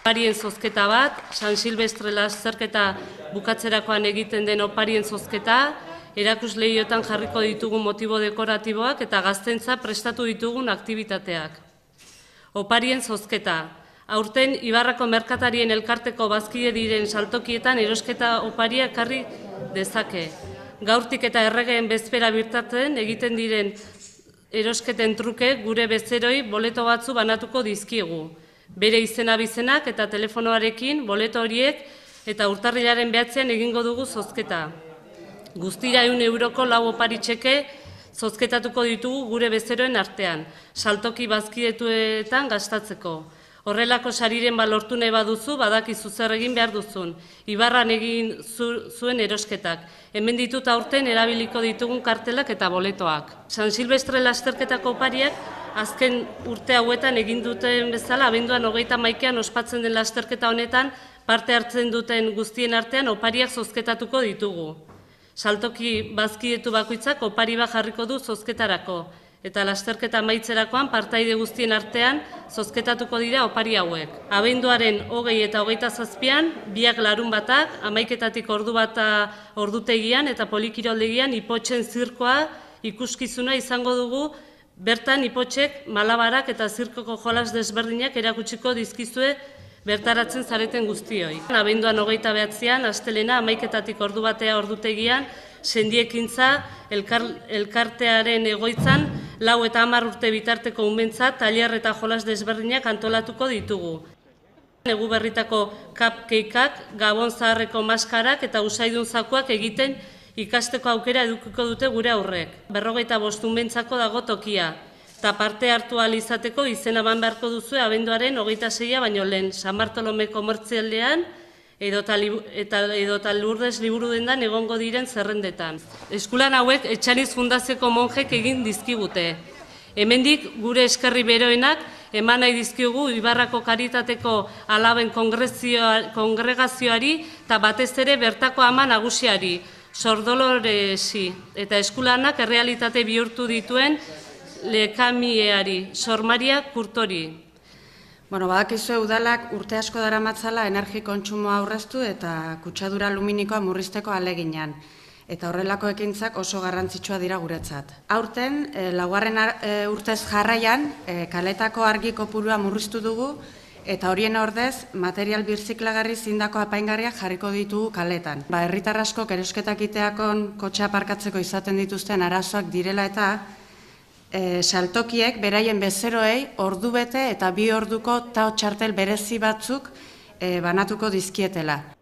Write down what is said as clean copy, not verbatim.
Oparien zozketa bat, San Silvestre lasterketa bukatzerakoan egiten den oparien zozketa, erakusleiotan jarriko ditugun motibo dekoratiboak eta gaztentza prestatu ditugun aktibitateak. Oparien zozketa. Aurten Ibarrako merkatarien elkarteko bazkide diren saltokietan erosketa oparia ekarri dezake. Gaurtik eta erregeen bezpera birtatzen egiten diren erosketen truke gure bezeroi boleto batzu banatuko dizkiegu. Bere izena-bizenak eta telefonoarekin boleto horiek eta urtarrilaren 9ean egingo dugu zozketa. Guztira 100 euroko 4 opari txeke zozketatuko ditugu gure bezeroen artean, saltoki bazkidetuetan gastatzeko. Horrelako sariren balortu nahi baduzu, badakizu zer egin behar duzun. Ibarran egin zuen erosketak. Hemen ditut aurten erabiliko ditugun kartelak eta boletoak. San Silvestre lasterketako opariak azken urte hauetan egin duten bezala, abenduan 31ean ospatzen den lasterketa honetan, parte hartzen duten guztien artean opariak zozketatuko ditugu. Saltoki bazkidetu bakoitzak opari bat jarriko du zozketarako. Eta lasterketa amaitzerakoan partaide guztien artean zozketatuko dira opari hauek. Abenduaren 20 eta 27ean, biak larunbatak, 11etatik ordu bata ordutegian eta polikiroldegian ipotxen zirkoa ikuskizuna izango dugu, bertan ipotxek malabarak eta zirkoko jolas desberdinak erakutsiko dizkizue bertaratzen zareten guztioi. Abenduan 29ean, astelena, 11etatik ordu batea ordutegian, sendiekintza elkartearen egoitzan 4 eta 10 urte bitarteko umentzat tailer eta jolas desberdinak antolatuko ditugu. Egu berritako cupcakeak, gabon zaharreko maskarak eta usaidun zakuak egiten ikasteko aukera edukiko dute gure aurrek. 45 umentzako dago tokia, eta parte hartu ahal izateko izena eman beharko duzue abenduaren 26a baino lehen, San Bartolome komertzialdean edota Lourdes liburu dendan egongo diren zerrendetan. Eskulan hauek Etxaniz Fundazioko monjek egin dizkigute. Hemendik gure eskerri beroenak eman nahi dizkigu Ibarrako Karitateko alaben kongregazioari eta batez ere bertako ama nagusiari, Sor Doloresi, eta eskulanak errealitate bihurtu dituen lekamieari, Sor Maria Kurtori. Badakizue udalak urte asko daramatzala energi kontsumoa aurreztu eta kutsadura aluminikoa murrizteko ahaleginean. Eta horrelako ekintzak oso garrantzitsua dira guretzat. Aurten, 4. urtez jarraian, kaletako argi kopurua murriztu dugu eta horien ordez material birziklagarri zindako apaingarriak jarriko ditugu kaletan. Herritar askok erosketak iteakon kotxea parkatzeko izaten dituzten arazoak direla eta saltokiek beraien bezeroei ordubete eta 2 orduko tao txartel berezi batzuk banatuko dizkietela.